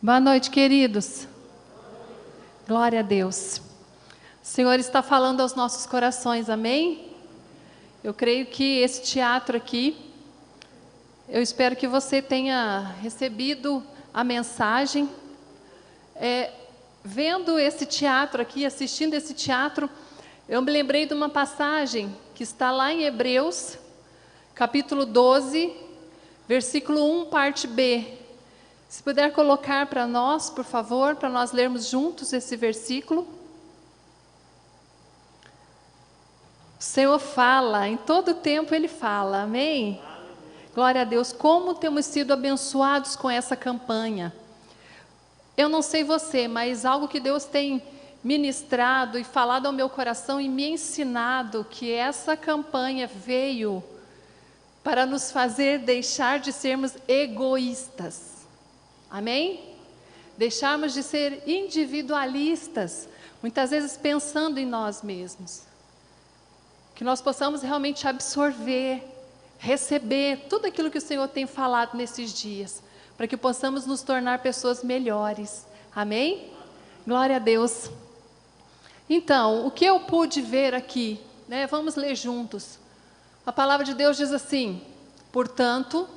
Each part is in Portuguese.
Boa noite, queridos. Glória a Deus. O Senhor está falando aos nossos corações, amém? Eu creio que esse teatro aqui, eu espero que você tenha recebido a mensagem. Vendo esse teatro aqui, assistindo esse teatro, eu me lembrei de uma passagem que está lá em Hebreus, capítulo 12, versículo 1, parte B. Se puder colocar para nós, por favor, para nós lermos juntos esse versículo. O Senhor fala, em todo tempo Ele fala, amém? Glória a Deus, como temos sido abençoados com essa campanha. Eu não sei você, mas algo que Deus tem ministrado e falado ao meu coração e me ensinado, que essa campanha veio para nos fazer deixar de sermos egoístas. Amém? Deixarmos de ser individualistas, muitas vezes pensando em nós mesmos. Que nós possamos realmente absorver, receber tudo aquilo que o Senhor tem falado nesses dias, para que possamos nos tornar pessoas melhores. Amém? Glória a Deus. Então, o que eu pude ver aqui, né? Vamos ler juntos. A palavra de Deus diz assim: portanto,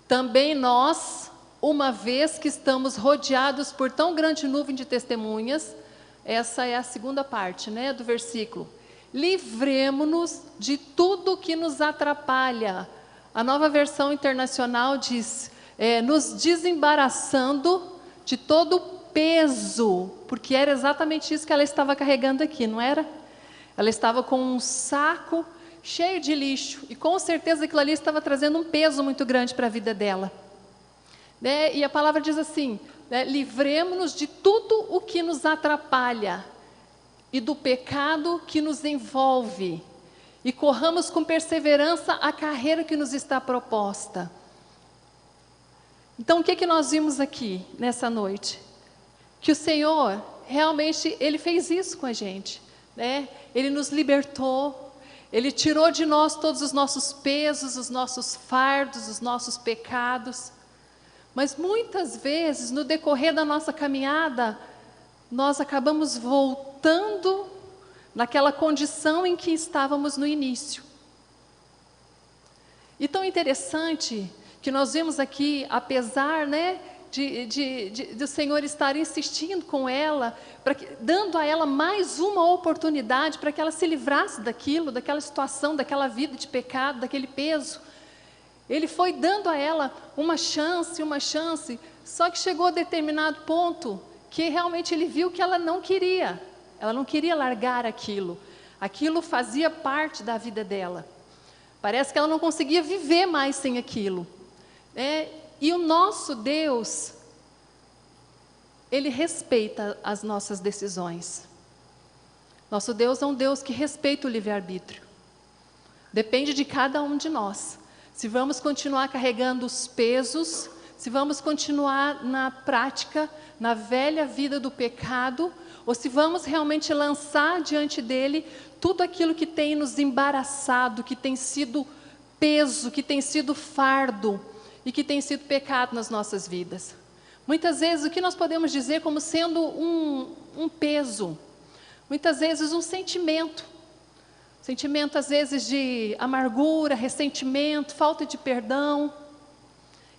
também nós, uma vez que estamos rodeados por tão grande nuvem de testemunhas, essa é a segunda parte, né, do versículo. Livremo-nos de tudo que nos atrapalha. A Nova Versão Internacional diz, nos desembaraçando de todo o peso, porque era exatamente isso que ela estava carregando aqui, não era? Ela estava com um saco cheio de lixo, e com certeza aquilo ali estava trazendo um peso muito grande para a vida dela. E a palavra diz assim, livremo-nos de tudo o que nos atrapalha e do pecado que nos envolve, e corramos com perseverança a carreira que nos está proposta. Então, o que nós vimos aqui nessa noite? Que o Senhor, realmente, Ele fez isso com a gente, né? Ele nos libertou, Ele tirou de nós todos os nossos pesos, os nossos fardos, os nossos pecados. Mas muitas vezes, no decorrer da nossa caminhada, nós acabamos voltando naquela condição em que estávamos no início. E tão interessante que nós vemos aqui, apesar, né, do Senhor estar insistindo com ela, dando a ela mais uma oportunidade para que ela se livrasse daquilo, daquela situação, daquela vida de pecado, daquele peso. Ele foi dando a ela uma chance, só que chegou a determinado ponto que realmente ele viu que ela não queria largar aquilo. Aquilo fazia parte da vida dela. Parece que ela não conseguia viver mais sem aquilo. E o nosso Deus, Ele respeita as nossas decisões. Nosso Deus é um Deus que respeita o livre-arbítrio. Depende de cada um de nós. Se vamos continuar carregando os pesos, se vamos continuar na prática, na velha vida do pecado, ou se vamos realmente lançar diante dele tudo aquilo que tem nos embaraçado, que tem sido peso, que tem sido fardo e que tem sido pecado nas nossas vidas. Muitas vezes o que nós podemos dizer como sendo um peso, muitas vezes um sentimento às vezes de amargura, ressentimento, falta de perdão.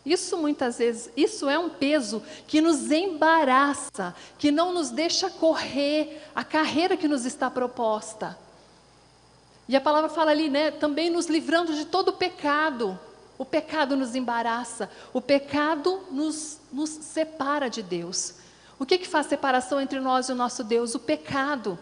Isso muitas vezes, isso é um peso que nos embaraça, que não nos deixa correr a carreira que nos está proposta. E a palavra fala ali, né, também nos livrando de todo o pecado. O pecado nos embaraça, o pecado nos separa de Deus. O que faz separação entre nós e o nosso Deus? O pecado.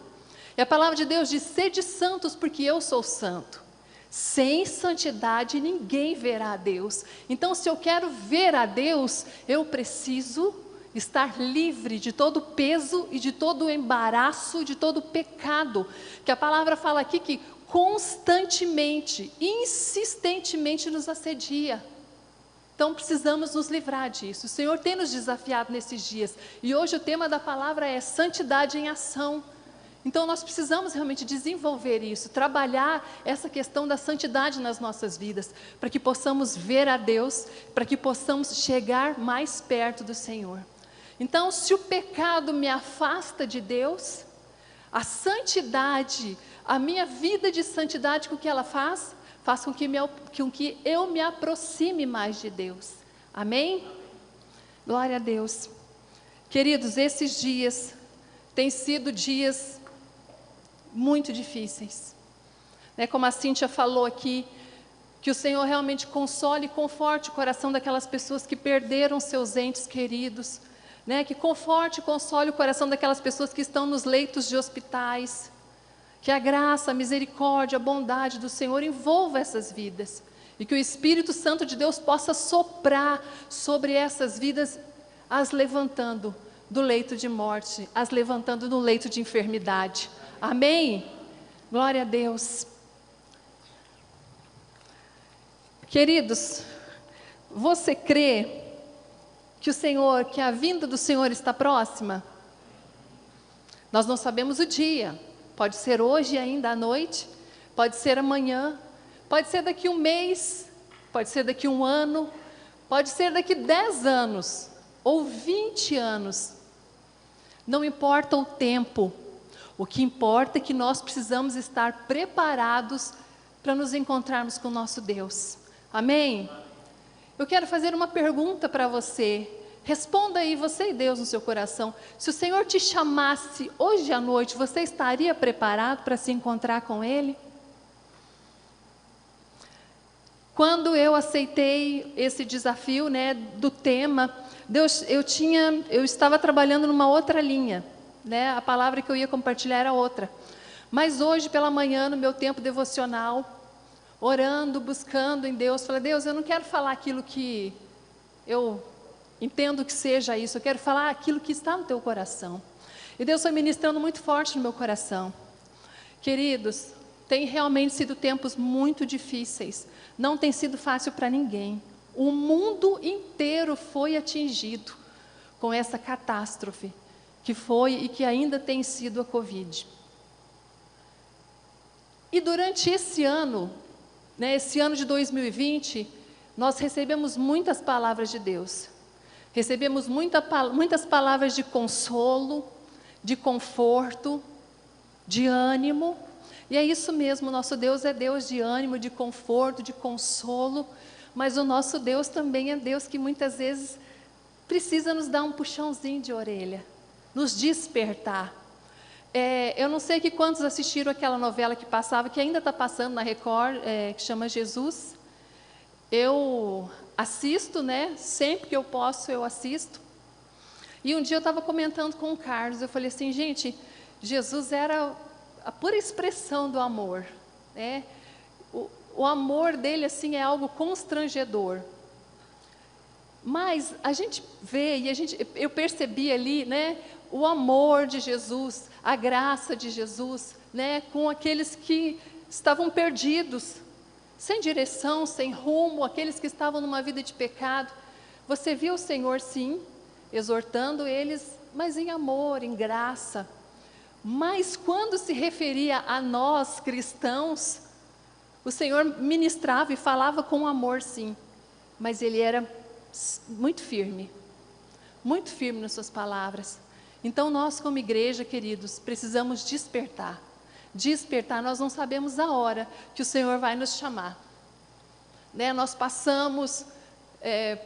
E a palavra de Deus diz, sede santos porque eu sou santo. Sem santidade ninguém verá a Deus. Então, se eu quero ver a Deus, eu preciso estar livre de todo peso e de todo embaraço, de todo pecado. Que a palavra fala aqui que constantemente, insistentemente nos assedia. Então precisamos nos livrar disso. O Senhor tem nos desafiado nesses dias. E hoje o tema da palavra é santidade em ação. Então nós precisamos realmente desenvolver isso, trabalhar essa questão da santidade nas nossas vidas, para que possamos ver a Deus, para que possamos chegar mais perto do Senhor. Então, se o pecado me afasta de Deus, a santidade, a minha vida de santidade, com o que ela faz? Faz com que eu me aproxime mais de Deus. Amém? Glória a Deus. Queridos, esses dias têm sido dias muito difíceis. Como a Cíntia falou aqui, que o Senhor realmente console e conforte o coração daquelas pessoas que perderam seus entes queridos, que conforte e console o coração daquelas pessoas que estão nos leitos de hospitais, que a graça, a misericórdia, a bondade do Senhor envolva essas vidas, e que o Espírito Santo de Deus possa soprar sobre essas vidas, as levantando do leito de morte, as levantando do leito de enfermidade. Amém? Glória a Deus. Queridos, você crê que a vinda do Senhor está próxima? Nós não sabemos o dia, pode ser hoje ainda à noite, pode ser amanhã, pode ser daqui um mês, pode ser daqui um ano, pode ser daqui 10 anos, ou 20 anos, não importa o tempo, o que importa é que nós precisamos estar preparados para nos encontrarmos com o nosso Deus. Amém? Eu quero fazer uma pergunta para você. Responda aí, você e Deus no seu coração. Se o Senhor te chamasse hoje à noite, você estaria preparado para se encontrar com Ele? Quando eu aceitei esse desafio, do tema, eu estava trabalhando numa outra linha, a palavra que eu ia compartilhar era outra. Mas hoje pela manhã, no meu tempo devocional, orando, buscando em Deus, falei: Deus, eu não quero falar aquilo que eu entendo que seja isso, eu quero falar aquilo que está no teu coração. E Deus foi ministrando muito forte no meu coração. Queridos, tem realmente sido tempos muito difíceis, não tem sido fácil para ninguém. O mundo inteiro foi atingido com essa catástrofe que foi e que ainda tem sido a Covid. E durante esse ano de 2020, nós recebemos muitas palavras de Deus. Recebemos muitas palavras de consolo, de conforto, de ânimo. E é isso mesmo, nosso Deus é Deus de ânimo, de conforto, de consolo. Mas o nosso Deus também é Deus que muitas vezes precisa nos dar um puxãozinho de orelha, nos despertar. Eu não sei quantos assistiram aquela novela que passava, que ainda está passando na Record, que chama Jesus. Eu assisto, sempre que eu posso eu assisto. E um dia eu estava comentando com o Carlos, eu falei assim: gente, Jesus era a pura expressão do amor, O amor dele assim é algo constrangedor. Mas a gente vê eu percebi ali, o amor de Jesus, a graça de Jesus, com aqueles que estavam perdidos, sem direção, sem rumo, aqueles que estavam numa vida de pecado. Você viu o Senhor, sim, exortando eles, mas em amor, em graça. Mas quando se referia a nós, cristãos, o Senhor ministrava e falava com amor, sim, mas Ele era muito firme nas suas palavras. Então nós como igreja, queridos, precisamos despertar, nós não sabemos a hora que o Senhor vai nos chamar. Nós passamos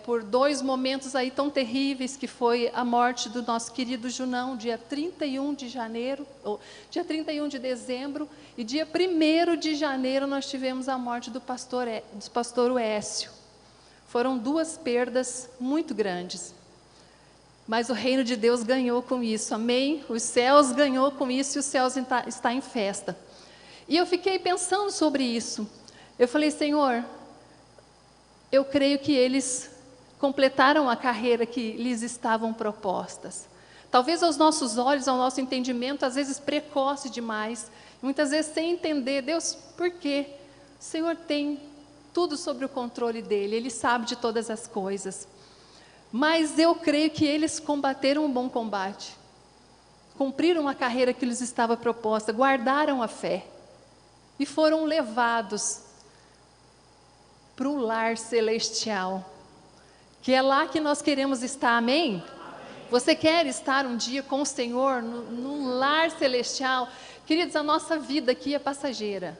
por 2 momentos aí tão terríveis, que foi a morte do nosso querido Junão, dia 31 de dezembro, e dia 1º de janeiro nós tivemos a morte do pastor Uécio. Foram 2 perdas muito grandes, mas o reino de Deus ganhou com isso, amém? Os céus ganhou com isso, e os céus está em festa. E eu fiquei pensando sobre isso, eu falei: Senhor, eu creio que eles completaram a carreira que lhes estavam propostas. Talvez aos nossos olhos, ao nosso entendimento, às vezes precoce demais, muitas vezes sem entender, Deus, por quê? O Senhor tem tudo sobre o controle dele, Ele sabe de todas as coisas. Mas eu creio que eles combateram um bom combate, cumpriram a carreira que lhes estava proposta, guardaram a fé e foram levados para o lar celestial, que é lá que nós queremos estar, amém? Você quer estar um dia com o Senhor, num lar celestial? Queridos, a nossa vida aqui é passageira.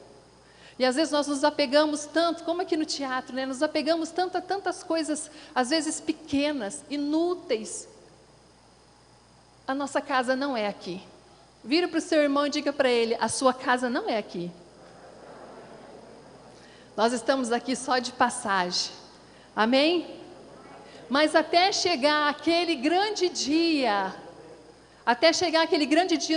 E às vezes nós nos apegamos tanto, como aqui no teatro, né? Nos apegamos tanto a tantas coisas, às vezes pequenas, inúteis. A nossa casa não é aqui. Vira para o seu irmão e diga para ele, a sua casa não é aqui. Nós estamos aqui só de passagem. Amém? Mas até chegar aquele grande dia,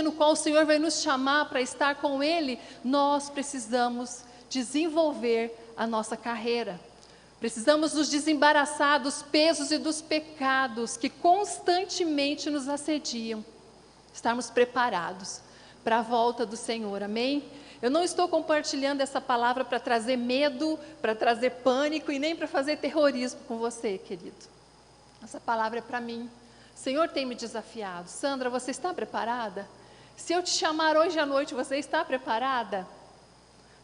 no qual o Senhor vai nos chamar para estar com Ele, nós precisamos desenvolver a nossa carreira. Precisamos nos desembaraçar dos pesos e dos pecados que constantemente nos assediam. Estarmos preparados para a volta do Senhor, amém? Eu não estou compartilhando essa palavra para trazer medo, para trazer pânico e nem para fazer terrorismo com você, querido. Essa palavra é para mim. O Senhor tem me desafiado. Sandra, você está preparada? Se eu te chamar hoje à noite, você está preparada?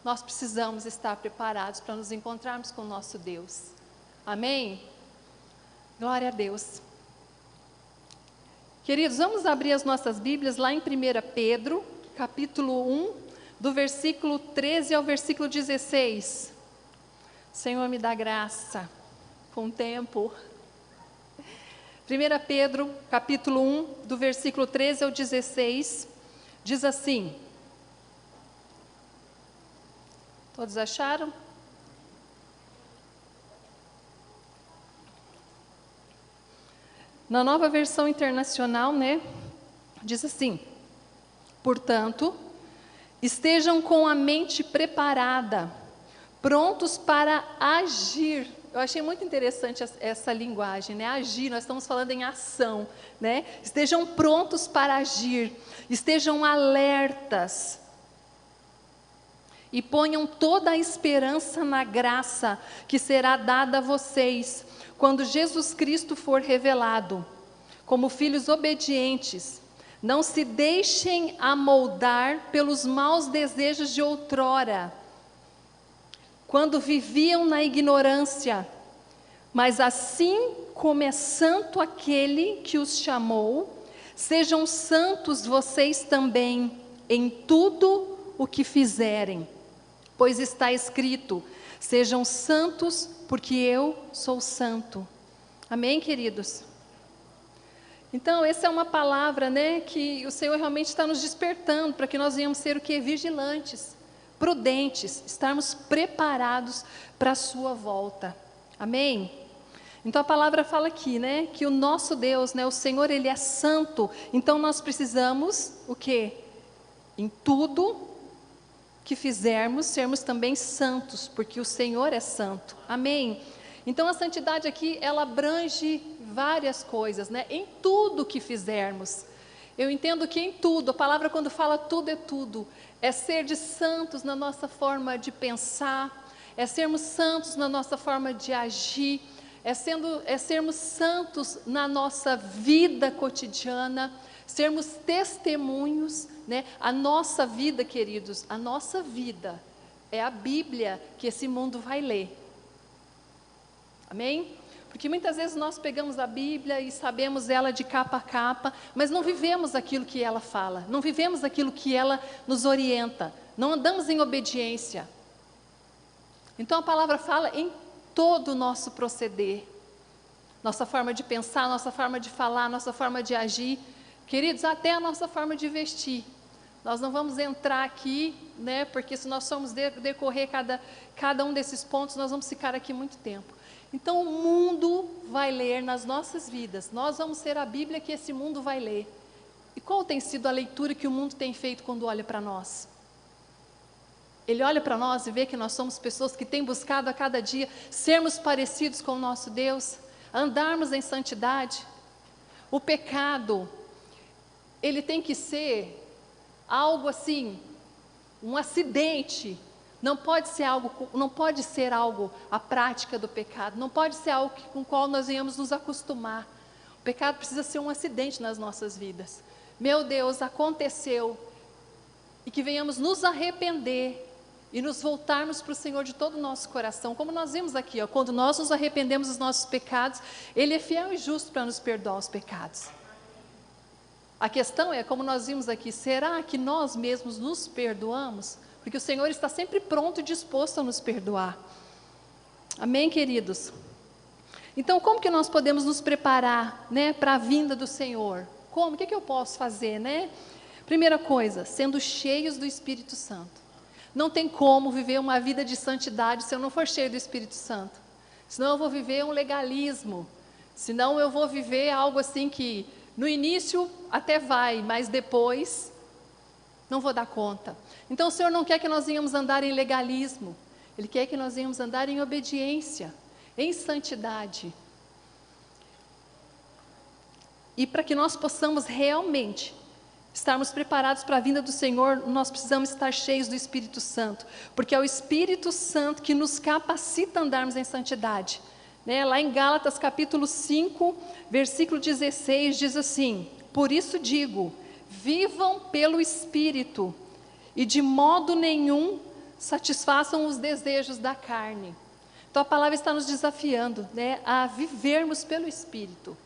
Nós precisamos estar preparados para nos encontrarmos com o nosso Deus. Amém? Glória a Deus. Queridos, vamos abrir as nossas Bíblias lá em 1 Pedro, capítulo 1, do versículo 13 ao versículo 16. Senhor, me dá graça com o tempo. 1 Pedro, capítulo 1, do versículo 13 ao 16, diz assim. Todos acharam? Na Nova Versão Internacional, né, diz assim: portanto, estejam com a mente preparada, prontos para agir. Eu achei muito interessante essa linguagem, né? Agir, nós estamos falando em ação, né? Estejam prontos para agir, estejam alertas e ponham toda a esperança na graça que será dada a vocês quando Jesus Cristo for revelado. Como filhos obedientes, não se deixem amoldar pelos maus desejos de outrora, quando viviam na ignorância, mas assim como é santo aquele que os chamou, sejam santos vocês também em tudo o que fizerem, pois está escrito, sejam santos porque eu sou santo. Amém, queridos? Então, essa é uma palavra, né, que o Senhor realmente está nos despertando, para que nós venhamos ser o quê? Vigilantes, prudentes, estarmos preparados para a sua volta. Amém? Então a palavra fala aqui, né, que o nosso Deus, né, o Senhor, Ele é santo. Então nós precisamos, o quê? Em tudo que fizermos, sermos também santos, porque o Senhor é santo. Amém? Então a santidade aqui, ela abrange várias coisas, né, em tudo que fizermos. Eu entendo que em tudo, a palavra quando fala tudo é tudo, é ser de santos na nossa forma de pensar, é sermos santos na nossa forma de agir, é sermos santos na nossa vida cotidiana, sermos testemunhos, né? A nossa vida, queridos, a nossa vida é a Bíblia que esse mundo vai ler. Amém? Porque muitas vezes nós pegamos a Bíblia e sabemos ela de capa a capa, mas não vivemos aquilo que ela fala, não vivemos aquilo que ela nos orienta, não andamos em obediência. Então a palavra fala em todo o nosso proceder, nossa forma de pensar, nossa forma de falar, nossa forma de agir, queridos, até a nossa forma de vestir. Nós não vamos entrar aqui, né, porque se nós formos decorrer cada um desses pontos, nós vamos ficar aqui muito tempo. Então o mundo vai ler nas nossas vidas, nós vamos ser a Bíblia que esse mundo vai ler. E qual tem sido a leitura que o mundo tem feito quando olha para nós? Ele olha para nós e vê que nós somos pessoas que têm buscado a cada dia sermos parecidos com o nosso Deus, andarmos em santidade. O pecado, ele tem que ser algo assim, um acidente. Não pode ser algo a prática do pecado, não pode ser algo com o qual nós venhamos nos acostumar. O pecado precisa ser um acidente nas nossas vidas. Meu Deus, aconteceu, e que venhamos nos arrepender e nos voltarmos para o Senhor de todo o nosso coração, como nós vimos aqui, ó, quando nós nos arrependemos dos nossos pecados, Ele é fiel e justo para nos perdoar os pecados. A questão é, como nós vimos aqui, será que nós mesmos nos perdoamos? Porque o Senhor está sempre pronto e disposto a nos perdoar. Amém, queridos? Então, como que nós podemos nos preparar, né, para a vinda do Senhor? Como? O que eu posso fazer, né? Primeira coisa, sendo cheios do Espírito Santo. Não tem como viver uma vida de santidade se eu não for cheio do Espírito Santo. Senão eu vou viver um legalismo. Senão eu vou viver algo assim que no início até vai, mas depois não vou dar conta. Então o Senhor não quer que nós venhamos andar em legalismo. Ele quer que nós venhamos andar em obediência, em santidade. E para que nós possamos realmente estarmos preparados para a vinda do Senhor, nós precisamos estar cheios do Espírito Santo, porque é o Espírito Santo que nos capacita a andarmos em santidade. Lá em Gálatas capítulo 5, versículo 16, diz assim: por isso digo, vivam pelo Espírito, e de modo nenhum satisfaçam os desejos da carne. Então a palavra está nos desafiando, a vivermos pelo Espírito.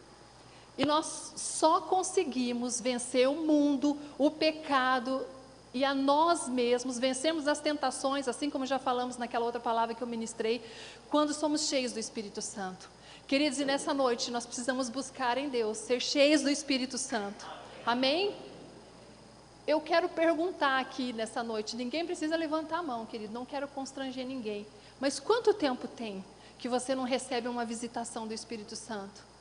E nós só conseguimos vencer o mundo, o pecado e a nós mesmos, vencemos as tentações, assim como já falamos naquela outra palavra que eu ministrei, quando somos cheios do Espírito Santo. Queridos, e nessa noite nós precisamos buscar em Deus, ser cheios do Espírito Santo. Amém? Eu quero perguntar aqui nessa noite, ninguém precisa levantar a mão, querido, não quero constranger ninguém. Mas quanto tempo tem que você não recebe uma visitação do Espírito Santo?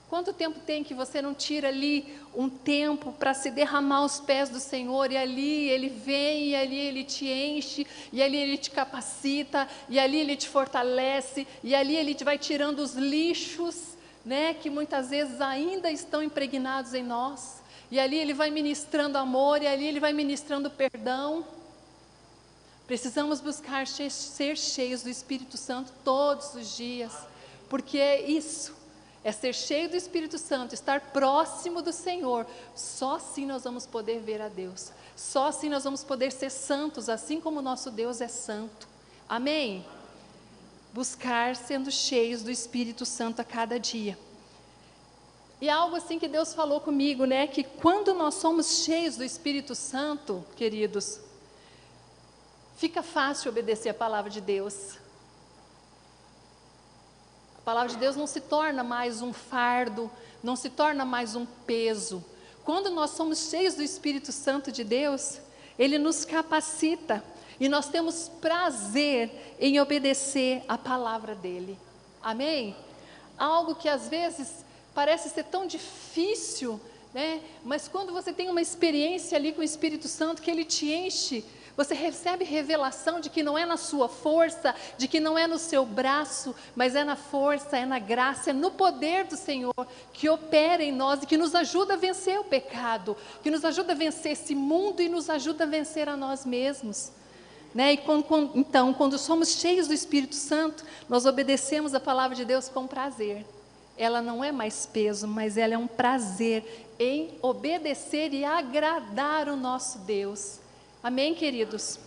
Quanto tempo tem que você não tira ali um tempo para se derramar aos pés do Senhor, e ali Ele vem, e ali Ele te enche, e ali Ele te capacita, e ali Ele te fortalece, e ali Ele vai tirando os lixos, que muitas vezes ainda estão impregnados em nós, e ali Ele vai ministrando amor, e ali Ele vai ministrando perdão. Precisamos buscar ser cheios do Espírito Santo todos os dias, porque é isso. É ser cheio do Espírito Santo, estar próximo do Senhor. Só assim nós vamos poder ver a Deus. Só assim nós vamos poder ser santos, assim como o nosso Deus é santo. Amém? Buscar sendo cheios do Espírito Santo a cada dia. E algo assim que Deus falou comigo, que quando nós somos cheios do Espírito Santo, queridos, fica fácil obedecer a palavra de Deus. A palavra de Deus não se torna mais um fardo, não se torna mais um peso. Quando nós somos cheios do Espírito Santo de Deus, Ele nos capacita e nós temos prazer em obedecer a palavra dEle. Amém? Algo que às vezes parece ser tão difícil, mas quando você tem uma experiência ali com o Espírito Santo, que Ele te enche, você recebe revelação de que não é na sua força, de que não é no seu braço, mas é na força, é na graça, é no poder do Senhor que opera em nós e que nos ajuda a vencer o pecado, que nos ajuda a vencer esse mundo e nos ajuda a vencer a nós mesmos. Então, quando somos cheios do Espírito Santo, nós obedecemos a palavra de Deus com prazer. Ela não é mais peso, mas ela é um prazer em obedecer e agradar o nosso Deus. Amém, queridos?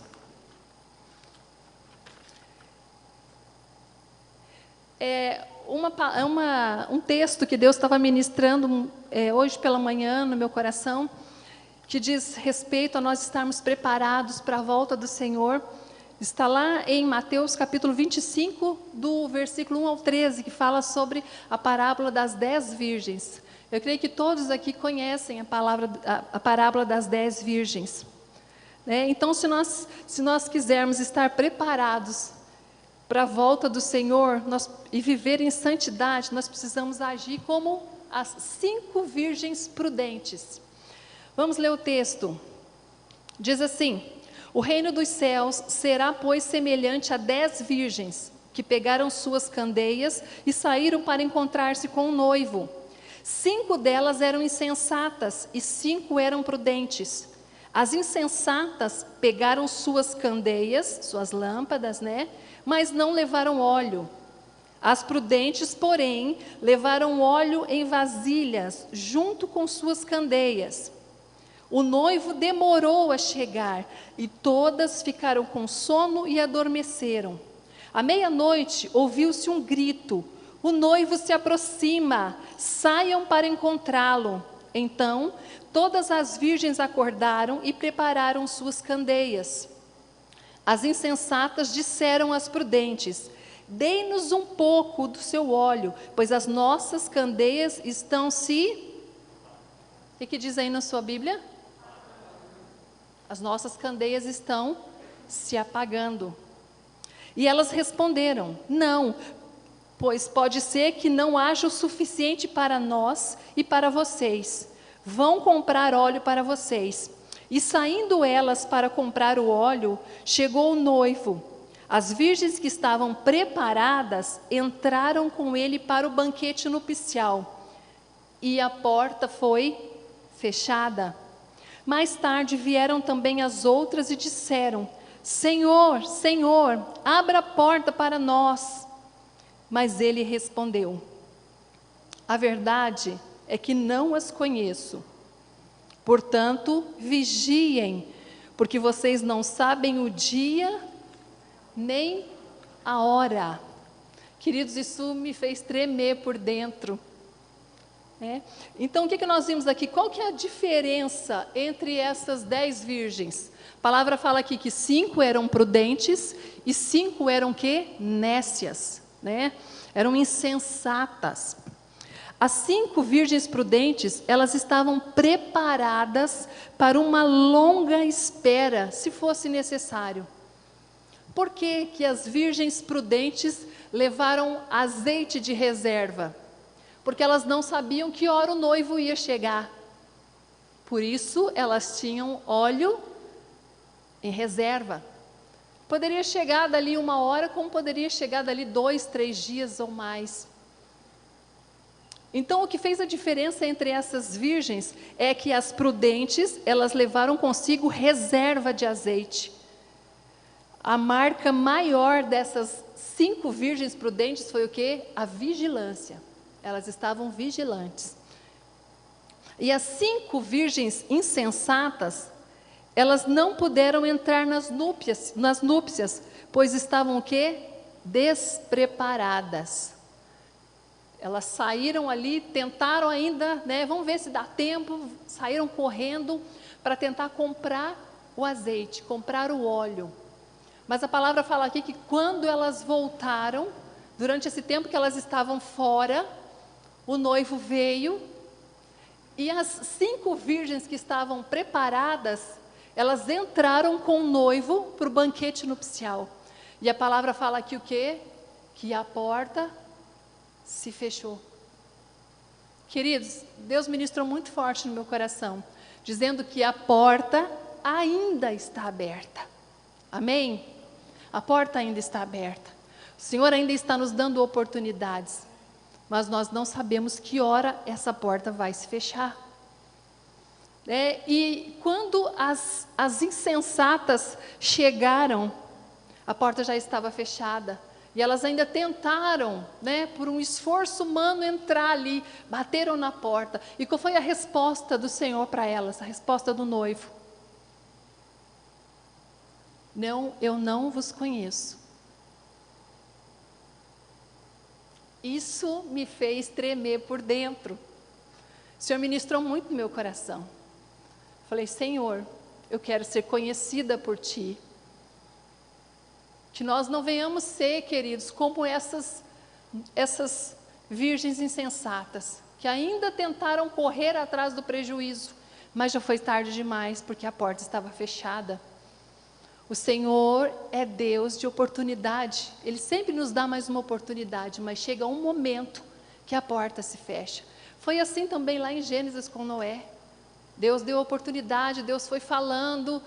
Um texto que Deus estava ministrando hoje pela manhã no meu coração, que diz respeito a nós estarmos preparados para a volta do Senhor, está lá em Mateus capítulo 25, do versículo 1 ao 13, que fala sobre a parábola das 10 virgens. Eu creio que todos aqui conhecem a parábola das 10 virgens. Então, se nós quisermos estar preparados para a volta do Senhor e viver em santidade, nós precisamos agir como as 5 virgens prudentes. Vamos ler o texto. Diz assim: o reino dos céus será, pois, semelhante a 10 virgens, que pegaram suas candeias e saíram para encontrar-se com o noivo. 5 delas eram insensatas e 5 eram prudentes. As insensatas pegaram suas candeias, suas lâmpadas, mas não levaram óleo. As prudentes, porém, levaram óleo em vasilhas, junto com suas candeias. O noivo demorou a chegar, e todas ficaram com sono e adormeceram. À meia-noite, ouviu-se um grito: o noivo se aproxima, saiam para encontrá-lo. Então, todas as virgens acordaram e prepararam suas candeias. As insensatas disseram às prudentes: dei-nos um pouco do seu óleo, pois as nossas candeias estão se... O que diz aí na sua Bíblia? As nossas candeias estão se apagando. E elas responderam: não, pois pode ser que não haja o suficiente para nós e para vocês. Vão comprar óleo para vocês. E saindo elas para comprar o óleo, chegou o noivo. As virgens que estavam preparadas entraram com ele para o banquete nupcial. E a porta foi fechada. Mais tarde vieram também as outras e disseram: Senhor, Senhor, abra a porta para nós. Mas ele respondeu: a verdade é que não as conheço. Portanto, vigiem, porque vocês não sabem o dia nem a hora. Queridos, isso me fez tremer por dentro. Então, o que nós vimos aqui? Qual que é a diferença entre essas 10 virgens? A palavra fala aqui que 5 eram prudentes e 5 eram que? Nécias, eram insensatas. As 5 virgens prudentes, elas estavam preparadas para uma longa espera, se fosse necessário. Por que que as virgens prudentes levaram azeite de reserva? Porque elas não sabiam que hora o noivo ia chegar. Por isso, elas tinham óleo em reserva. Poderia chegar dali 1 hora, como poderia chegar dali 2, 3 dias ou mais. Então, o que fez a diferença entre essas virgens é que as prudentes, elas levaram consigo reserva de azeite. A marca maior dessas 5 virgens prudentes foi o quê? A vigilância. Elas estavam vigilantes. E as 5 virgens insensatas, elas não puderam entrar nas núpcias, pois estavam o quê? Despreparadas. Elas saíram ali, tentaram ainda, vamos ver se dá tempo, saíram correndo para tentar comprar o azeite, comprar o óleo. Mas a palavra fala aqui que quando elas voltaram, durante esse tempo que elas estavam fora, o noivo veio e as 5 virgens que estavam preparadas, elas entraram com o noivo para o banquete nupcial. E a palavra fala aqui o quê? Que a porta se fechou. Queridos, Deus ministrou muito forte no meu coração, dizendo que a porta ainda está aberta. Amém? A porta ainda está aberta. O Senhor ainda está nos dando oportunidades, mas nós não sabemos que hora essa porta vai se fechar. E quando as insensatas chegaram, a porta já estava fechada. E elas ainda tentaram, por um esforço humano, entrar ali, bateram na porta. E qual foi a resposta do Senhor para elas? A resposta do noivo: não, eu não vos conheço. Isso me fez tremer por dentro. O Senhor ministrou muito no meu coração. Falei: Senhor, eu quero ser conhecida por Ti. Que nós não venhamos ser, queridos, como essas virgens insensatas, que ainda tentaram correr atrás do prejuízo, mas já foi tarde demais, porque a porta estava fechada. O Senhor é Deus de oportunidade. Ele sempre nos dá mais uma oportunidade, mas chega um momento que a porta se fecha. Foi assim também lá em Gênesis com Noé. Deus deu oportunidade, Deus foi falando,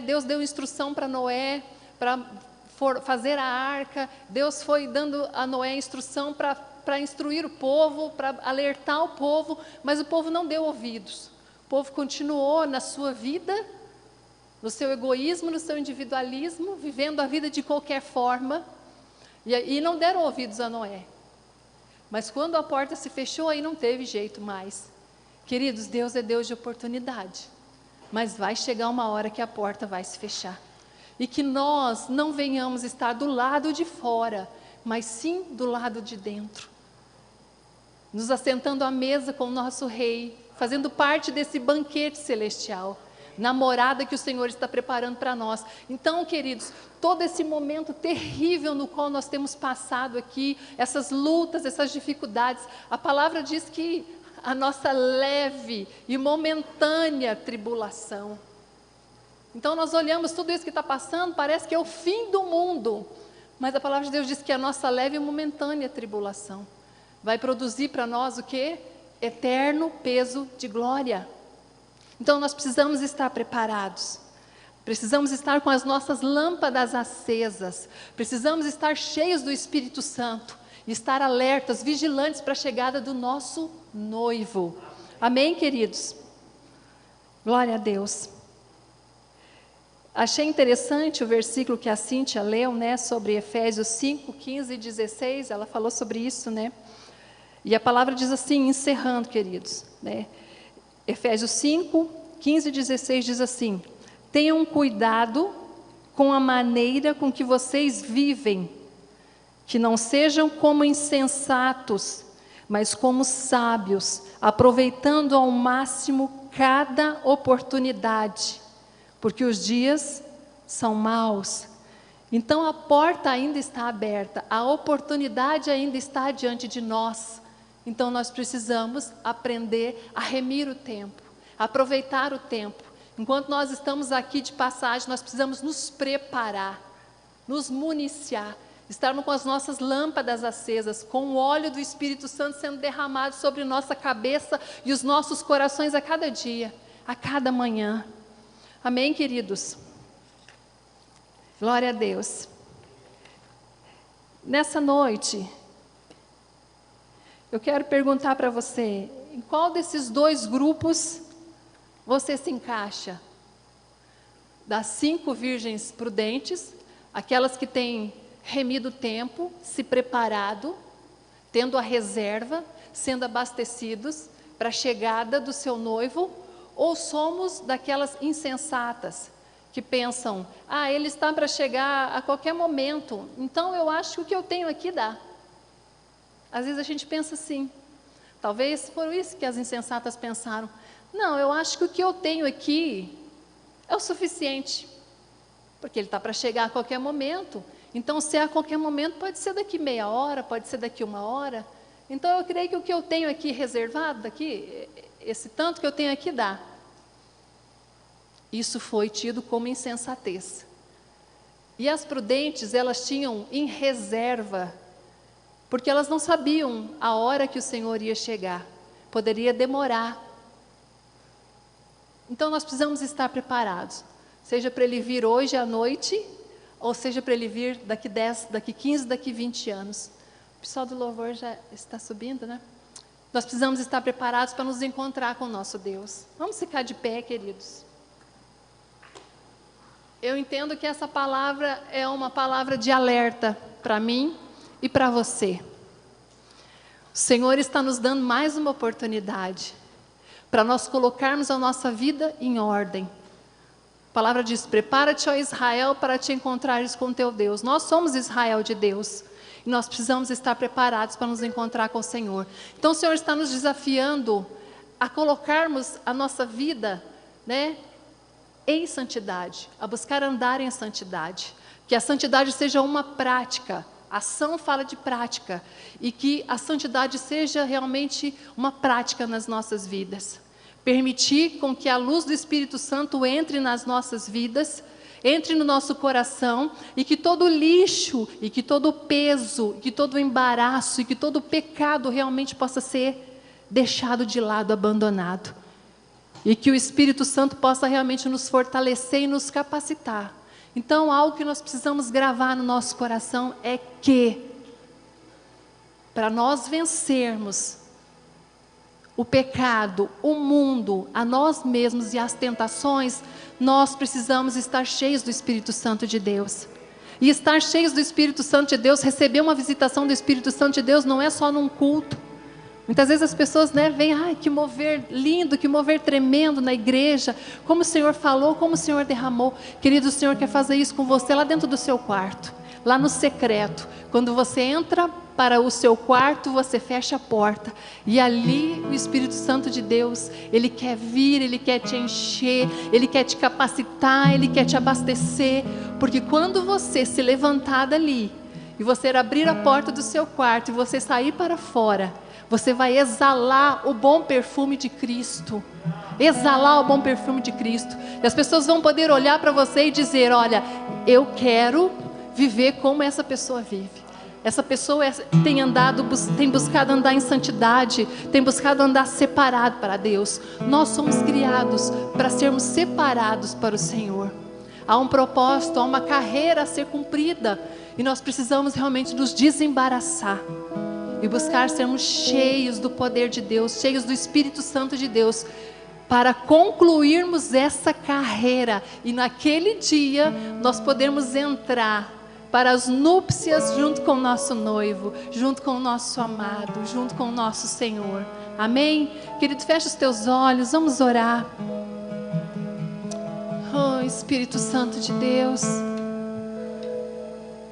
Deus deu instrução para Noé, para fazer a arca. Deus foi dando a Noé instrução para instruir o povo, para alertar o povo, mas o povo não deu ouvidos. O povo continuou na sua vida, no seu egoísmo, no seu individualismo, vivendo a vida de qualquer forma, e não deram ouvidos a Noé. Mas quando a porta se fechou, aí não teve jeito mais. Queridos, Deus é Deus de oportunidade, mas vai chegar uma hora que a porta vai se fechar. E que nós não venhamos estar do lado de fora, mas sim do lado de dentro. Nos assentando à mesa com o nosso Rei, fazendo parte desse banquete celestial, na morada que o Senhor está preparando para nós. Então, queridos, todo esse momento terrível no qual nós temos passado aqui, essas lutas, essas dificuldades, a palavra diz que a nossa leve e momentânea tribulação. Então nós olhamos tudo isso que está passando, parece que é o fim do mundo, mas a palavra de Deus diz que a nossa leve e momentânea tribulação vai produzir para nós o quê? Eterno peso de glória. Então nós precisamos estar preparados, precisamos estar com as nossas lâmpadas acesas, precisamos estar cheios do Espírito Santo, estar alertas, vigilantes para a chegada do nosso noivo. Amém, queridos? Glória a Deus. Achei interessante o versículo que a Cíntia leu, né, sobre Efésios 5, 15 e 16, ela falou sobre isso, né? E a palavra diz assim, encerrando, queridos, né? Efésios 5, 15 e 16 diz assim: tenham cuidado com a maneira com que vocês vivem, que não sejam como insensatos, mas como sábios, aproveitando ao máximo cada oportunidade, porque os dias são maus. Então a porta ainda está aberta, a oportunidade ainda está diante de nós. Então nós precisamos aprender a remir o tempo, aproveitar o tempo. Enquanto nós estamos aqui de passagem, nós precisamos nos preparar, nos municiar, estarmos com as nossas lâmpadas acesas, com o óleo do Espírito Santo sendo derramado sobre nossa cabeça e os nossos corações a cada dia, a cada manhã. Amém, queridos? Glória a Deus. Nessa noite, eu quero perguntar para você, em qual desses dois grupos você se encaixa? Das 5 virgens prudentes, aquelas que têm remido o tempo, se preparado, tendo a reserva, sendo abastecidos para a chegada do seu noivo, ou somos daquelas insensatas, que pensam, ele está para chegar a qualquer momento, então eu acho que o que eu tenho aqui dá. Às vezes a gente pensa assim, talvez por isso que as insensatas pensaram, não, eu acho que o que eu tenho aqui é o suficiente, porque ele está para chegar a qualquer momento, então se é a qualquer momento, pode ser daqui meia hora, pode ser daqui 1 hora, então eu creio que o que eu tenho aqui reservado, daqui, esse tanto que eu tenho aqui dá. Isso foi tido como insensatez. E as prudentes, elas tinham em reserva, porque elas não sabiam a hora que o Senhor ia chegar, poderia demorar. Então nós precisamos estar preparados, seja para ele vir hoje à noite, ou seja para ele vir daqui 10, daqui 15, daqui 20 anos. O pessoal do louvor já está subindo, né? Nós precisamos estar preparados para nos encontrar com o nosso Deus. Vamos ficar de pé, queridos. Eu entendo que essa palavra é uma palavra de alerta para mim e para você. O Senhor está nos dando mais uma oportunidade para nós colocarmos a nossa vida em ordem. A palavra diz, prepara-te, ó Israel, para te encontrares com teu Deus. Nós somos Israel de Deus e nós precisamos estar preparados para nos encontrar com o Senhor. Então o Senhor está nos desafiando a colocarmos a nossa vida, né, em santidade, a buscar andar em santidade, que a santidade seja uma prática, ação fala de prática, e que a santidade seja realmente uma prática nas nossas vidas, permitir com que a luz do Espírito Santo entre nas nossas vidas, entre no nosso coração, e que todo lixo, e que todo peso, e que todo embaraço, e que todo pecado realmente possa ser deixado de lado, abandonado. E que o Espírito Santo possa realmente nos fortalecer e nos capacitar. Então, algo que nós precisamos gravar no nosso coração é que, para nós vencermos o pecado, o mundo, a nós mesmos e as tentações, nós precisamos estar cheios do Espírito Santo de Deus. E estar cheios do Espírito Santo de Deus, receber uma visitação do Espírito Santo de Deus, não é só num culto. Muitas vezes as pessoas, né, veem, que mover lindo, que mover tremendo na igreja, como o Senhor falou, como o Senhor derramou. Querido, o Senhor quer fazer isso com você lá dentro do seu quarto, lá no secreto. Quando você entra para o seu quarto, você fecha a porta. E ali o Espírito Santo de Deus, Ele quer vir, Ele quer te encher, Ele quer te capacitar, Ele quer te abastecer. Porque quando você se levantar dali, e você abrir a porta do seu quarto, e você sair para fora, você vai exalar o bom perfume de Cristo. Exalar o bom perfume de Cristo. E as pessoas vão poder olhar para você e dizer: olha, eu quero viver como essa pessoa vive. Essa pessoa tem buscado andar em santidade, tem buscado andar separado para Deus. Nós somos criados para sermos separados para o Senhor. Há um propósito, há uma carreira a ser cumprida, e nós precisamos realmente nos desembaraçar e buscar sermos cheios do poder de Deus, cheios do Espírito Santo de Deus, para concluirmos essa carreira, e naquele dia nós podemos entrar para as núpcias junto com o nosso noivo, junto com o nosso amado, junto com o nosso Senhor. Amém? Querido, fecha os teus olhos, vamos orar. Oh, Espírito Santo de Deus,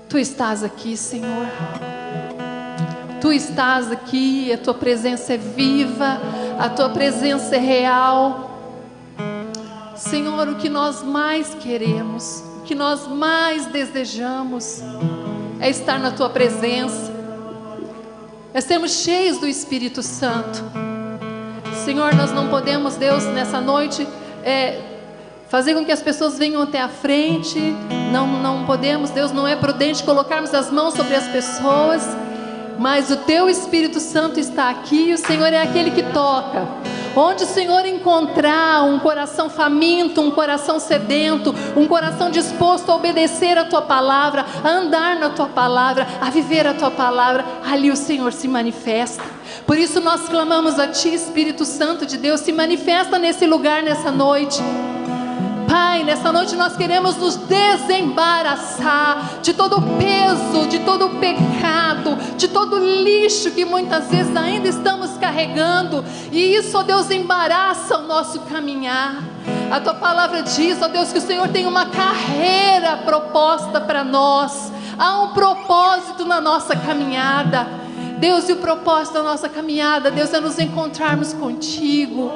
Tu estás aqui, Senhor. Tu estás aqui, a Tua presença é viva, a Tua presença é real. Senhor, o que nós mais queremos, o que nós mais desejamos é estar na Tua presença, é sermos cheios do Espírito Santo. Senhor, nós não podemos, Deus, nessa noite, fazer com que as pessoas venham até a frente. Não podemos, Deus, não é prudente colocarmos as mãos sobre as pessoas, mas o Teu Espírito Santo está aqui, e o Senhor é aquele que toca. Onde o Senhor encontrar um coração faminto, um coração sedento, um coração disposto a obedecer a Tua palavra, a andar na Tua palavra, a viver a Tua palavra, ali o Senhor se manifesta. Por isso nós clamamos a Ti, Espírito Santo de Deus, se manifesta nesse lugar, nessa noite. Pai, nessa noite nós queremos nos desembaraçar de todo o peso, de todo o pecado, de todo o lixo que muitas vezes ainda estamos carregando, e isso, ó Deus, embaraça o nosso caminhar. A Tua palavra diz, ó Deus, que o Senhor tem uma carreira proposta para nós, há um propósito na nossa caminhada, Deus, e o propósito da nossa caminhada, Deus, é nos encontrarmos contigo,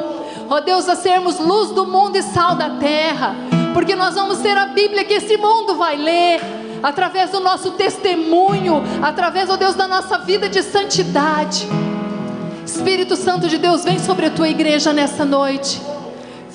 ó Deus, a sermos luz do mundo e sal da terra, porque nós vamos ser a Bíblia que esse mundo vai ler, através do nosso testemunho, através, ó Deus, da nossa vida de santidade. Espírito Santo de Deus, vem sobre a Tua igreja nessa noite.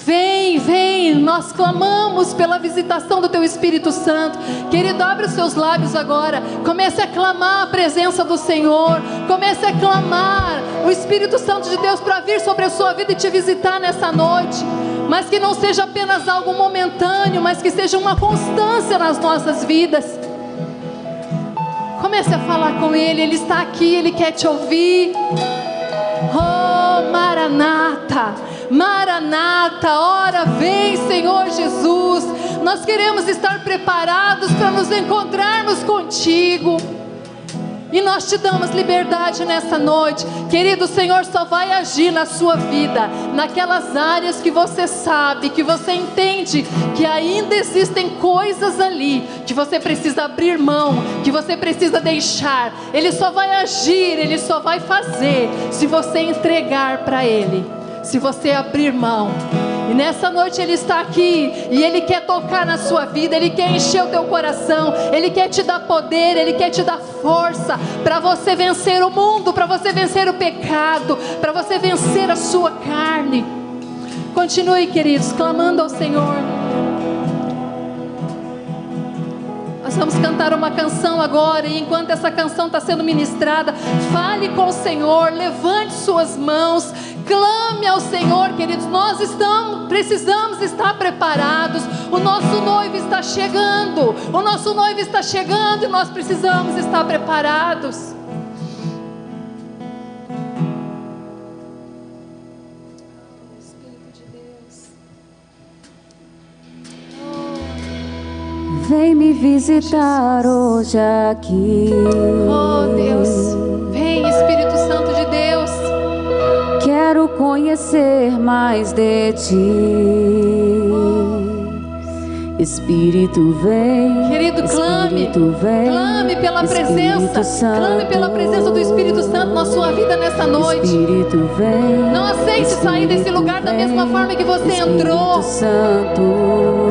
Vem, nós clamamos pela visitação do Teu Espírito Santo. Querido, abre os seus lábios agora, comece a clamar a presença do Senhor, comece a clamar o Espírito Santo de Deus para vir sobre a sua vida e te visitar nessa noite, mas que não seja apenas algo momentâneo, mas que seja uma constância nas nossas vidas. Comece a falar com Ele, Ele está aqui, Ele quer te ouvir. Oh, Maranata, Maranata, ora vem, Senhor Jesus. Nós queremos estar preparados para nos encontrarmos contigo, e nós te damos liberdade nessa noite. Querido, o Senhor só vai agir na sua vida, naquelas áreas que você sabe, que você entende que ainda existem coisas ali, que você precisa abrir mão, que você precisa deixar. Ele só vai agir, Ele só vai fazer, se você entregar para Ele, se você abrir mão. E nessa noite Ele está aqui, e Ele quer tocar na sua vida, Ele quer encher o teu coração, Ele quer te dar poder, Ele quer te dar força, para você vencer o mundo, para você vencer o pecado, para você vencer a sua carne. Continue, queridos, clamando ao Senhor. Nós vamos cantar uma canção agora, e enquanto essa canção está sendo ministrada, fale com o Senhor, levante suas mãos, clame ao Senhor, queridos. Nós precisamos estar preparados. O nosso noivo está chegando, e nós precisamos estar preparados. Vem me visitar hoje aqui. Oh Deus, vem Espírito Santo de Deus. Quero conhecer mais de Ti Espírito vem. Querido, clame. Espírito vem. Clame pela Espírito presença. Santo. Clame pela presença do Espírito Santo na sua vida nessa noite. Espírito vem. Não aceite sair desse lugar da mesma forma que você entrou. Espírito Santo.